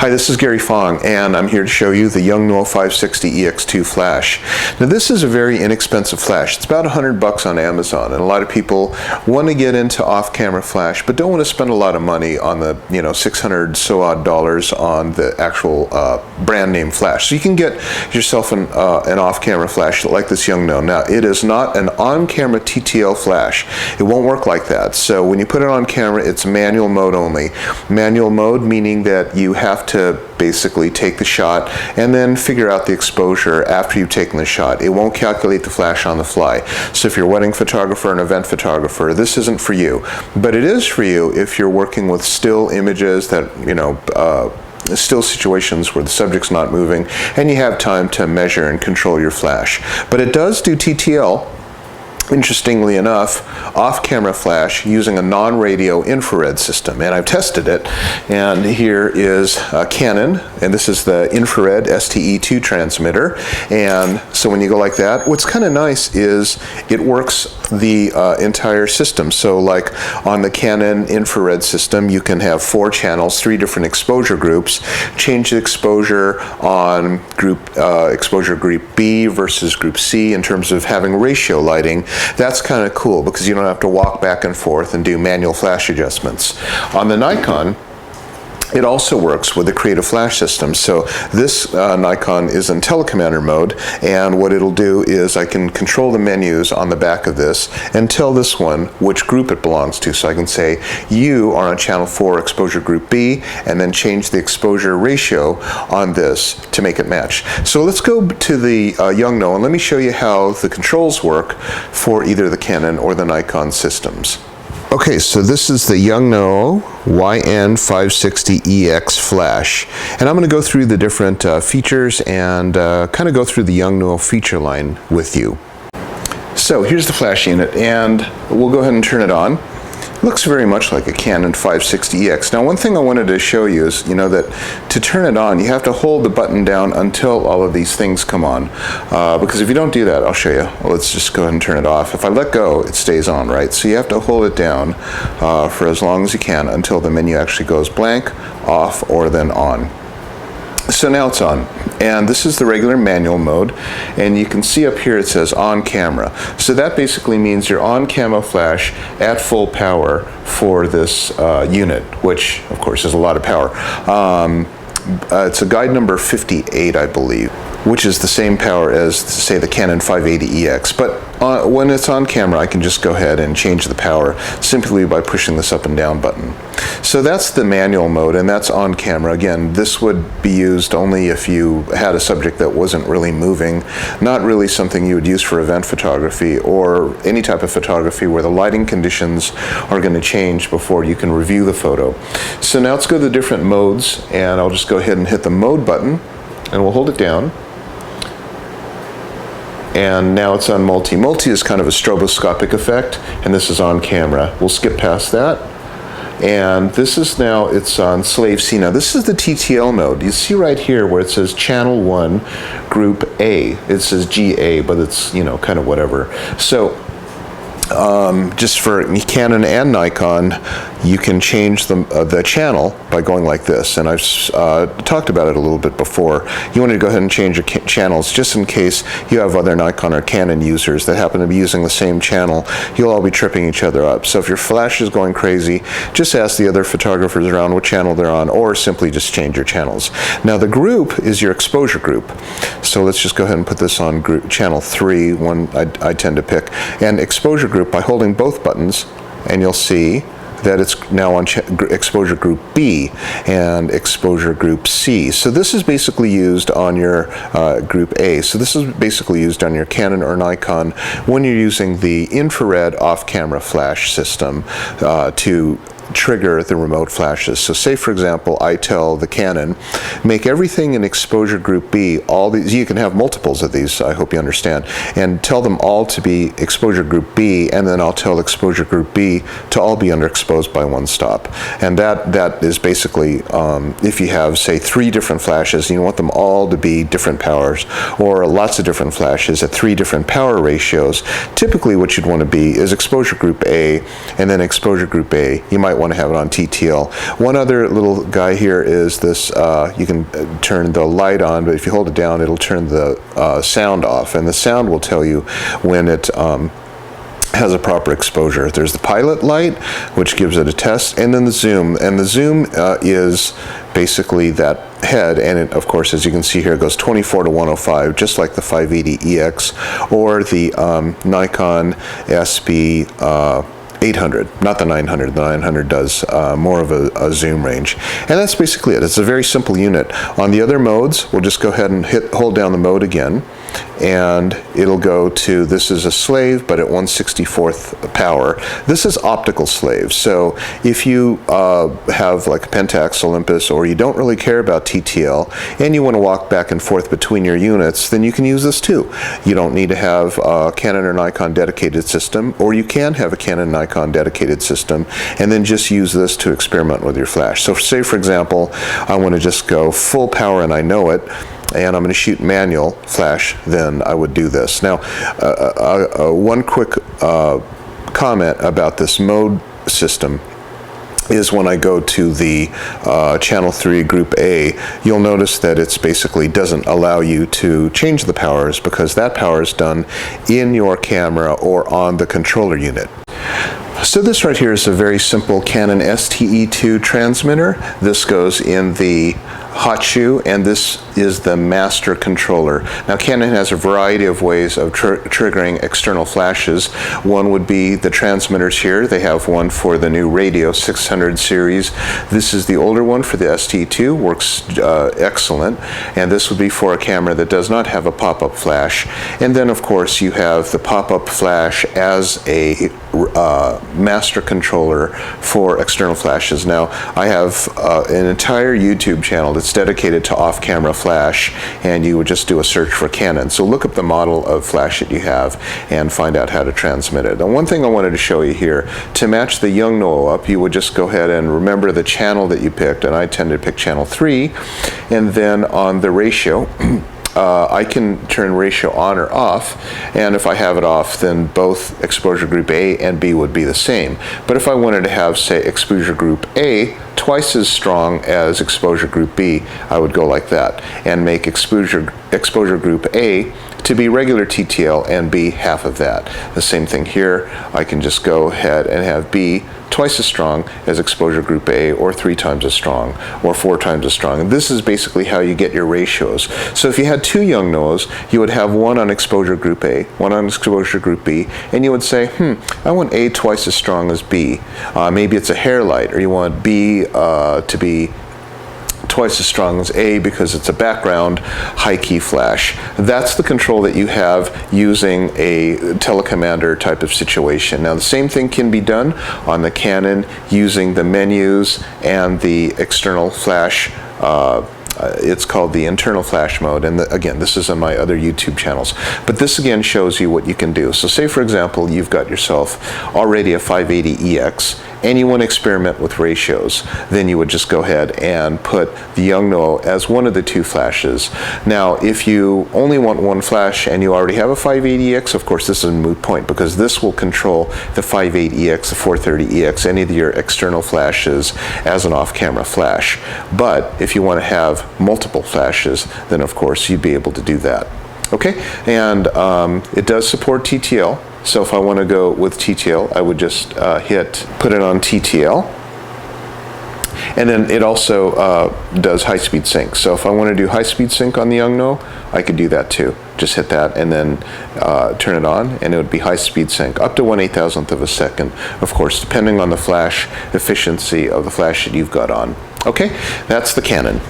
Hi, this is Gary Fong, and I'm here to show you the Yungnuo YN560ex Flash. Now, this is a very inexpensive flash. It's about $100 on Amazon, and a lot of people want to get into off-camera flash, but don't want to spend a lot of money on the, $600 so odd on the actual brand name flash. So you can get yourself an off-camera flash like this Yungnuo. Now, it is not an on-camera TTL flash. It won't work like that. So when you put it on camera, it's manual mode only. Manual mode meaning that you have to basically take the shot and then figure out the exposure after you've taken the shot. It won't calculate the flash on the fly. So if you're a wedding photographer and event photographer, this isn't for you. But it is for you if you're working with still images that, still situations where the subject's not moving and you have time to measure and control your flash. But it does do TTL. Interestingly enough, off-camera flash using a non-radio infrared system, and I've tested it. And here is Canon, and this is the infrared STE-2 transmitter. And so when you go like that, what's kind of nice is it works the entire system. So like on the Canon infrared system, you can have 4 channels, 3 different exposure groups. Change the exposure on exposure group B versus group C in terms of having ratio lighting. That's kind of cool because you don't have to walk back and forth and do manual flash adjustments. On the Nikon, it also works with the creative flash system. So this Nikon is in telecommander mode, and what it'll do is I can control the menus on the back of this and tell this one which group it belongs to. So I can say you are on channel 4 exposure group B, and then change the exposure ratio on this to make it match. So let's go to the Yungnuo and let me show you how the controls work for either the Canon or the Nikon systems. Okay, so this is the Yungnuo YN560ex flash, and I'm going to go through the different features and kind of go through the Yungnuo feature line with you. So here's the flash unit, and we'll go ahead and turn it on. It looks very much like a Canon 560ex. Now, one thing I wanted to show you is, that to turn it on, you have to hold the button down until all of these things come on. Because if you don't do that, I'll show you. Well, let's just go ahead and turn it off. If I let go, it stays on, right? So you have to hold it down for as long as you can until the menu actually goes blank, off, or then on. So now it's on, and this is the regular manual mode, and you can see up here it says on camera. So that basically means you're on camo flash at full power for this unit, which of course is a lot of power. It's a guide number 58, I believe, which is the same power as, say, the Canon 580ex. But when it's on camera, I can just go ahead and change the power simply by pushing this up and down button. So that's the manual mode, and that's on camera. Again, this would be used only if you had a subject that wasn't really moving, not really something you would use for event photography or any type of photography where the lighting conditions are going to change before you can review the photo. So now let's go to the different modes, and I'll just go ahead and hit the mode button, and we'll hold it down. And now it's on multi. Multi is kind of a stroboscopic effect, and this is on camera. We'll skip past that. And this is now, it's on Slave C. Now this is the TTL mode. You see right here where it says channel 1, group A. It says GA, but it's, kind of whatever. So just for Canon and Nikon, you can change the channel by going like this, and I've talked about it a little bit before. You want to go ahead and change your channels just in case you have other Nikon or Canon users that happen to be using the same channel. You'll all be tripping each other up. So if your flash is going crazy, just ask the other photographers around what channel they're on, or simply just change your channels. Now the group is your exposure group. So let's just go ahead and put this on channel 3, one I tend to pick, and exposure group by holding both buttons, and you'll see that it's now on exposure group B and exposure group C. So this is basically used on your group A. So this is basically used on your Canon or Nikon when you're using the infrared off-camera flash system to trigger the remote flashes. So say, for example, I tell the Canon, make everything in exposure group B, all these, you can have multiples of these, I hope you understand, and tell them all to be exposure group B, and then I'll tell exposure group B to all be underexposed by one stop. And that is basically, if you have, say, 3 different flashes, you want them all to be different powers, or lots of different flashes at 3 different power ratios. Typically what you'd want to be is exposure group A, and then exposure group A. You might want to have it on TTL. One other little guy here is this, you can turn the light on, but if you hold it down, it'll turn the sound off, and the sound will tell you when it has a proper exposure. There's the pilot light, which gives it a test, and then the zoom. And the zoom is basically that head, and it, of course, as you can see here, it goes 24 to 105, just like the 580EX or the Nikon STE-800, not the 900. The 900 does more of a zoom range. And that's basically it. It's a very simple unit. On the other modes, we'll just go ahead and hold down the mode again, and it'll go to, this is a slave, but at 1/64th power. This is optical slave. So if you have like a Pentax, Olympus, or you don't really care about TTL, and you want to walk back and forth between your units, then you can use this too. You don't need to have a Canon or Nikon dedicated system, or you can have a Canon Nikon dedicated system, and then just use this to experiment with your flash. So say, for example, I want to just go full power and I know it, and I'm going to shoot manual flash, then I would do this. Now, one quick comment about this mode system is when I go to the channel 3 group A, you'll notice that it's basically doesn't allow you to change the powers, because that power is done in your camera or on the controller unit. So this right here is a very simple Canon STE-2 transmitter. This goes in the hot shoe, and this is the master controller. Now, Canon has a variety of ways of triggering external flashes. One would be the transmitters here. They have one for the new Radio 600 series. This is the older one for the STE-2, works excellent. And this would be for a camera that does not have a pop-up flash. And then, of course, you have the pop-up flash as a master controller for external flashes. Now, I have an entire YouTube channel that's dedicated to off-camera flash, and you would just do a search for Canon. So look up the model of flash that you have and find out how to transmit it. Now, one thing I wanted to show you here, to match the Yungnuo up, you would just go ahead and remember the channel that you picked, and I tend to pick channel 3, and then on the ratio, I can turn ratio on or off, and if I have it off, then both exposure group A and B would be the same. But if I wanted to have, say, exposure group A twice as strong as exposure group B, I would go like that and make exposure group A to be regular TTL and B half of that. The same thing here. I can just go ahead and have B twice as strong as exposure group A, or 3 times as strong, or 4 times as strong. And this is basically how you get your ratios. So if you had 2 Yungnuos, you would have one on exposure group A, one on exposure group B, and you would say, I want A twice as strong as B. Maybe it's a hair light, or you want B to be twice as strong as A because it's a background high key flash. That's the control that you have using a telecommander type of situation. Now, the same thing can be done on the Canon using the menus and the external flash. It's called the internal flash mode, and again, this is on my other YouTube channels. But this again shows you what you can do. So say, for example, you've got yourself already a 580EX, and you want to experiment with ratios, then you would just go ahead and put the Yungnuo as one of the 2 flashes. Now, if you only want one flash and you already have a 580EX, of course, this is a moot point, because this will control the 580EX, the 430EX, any of your external flashes as an off-camera flash. But if you want to have multiple flashes, then of course you'd be able to do that. Okay, and it does support TTL. So if I want to go with TTL, I would just put it on TTL. And then it also does high-speed sync. So if I want to do high-speed sync on the Yungnuo, I could do that too. Just hit that and then turn it on, and it would be high-speed sync up to 1/8,000th of a second, of course, depending on the flash efficiency of the flash that you've got on. Okay, that's the Canon.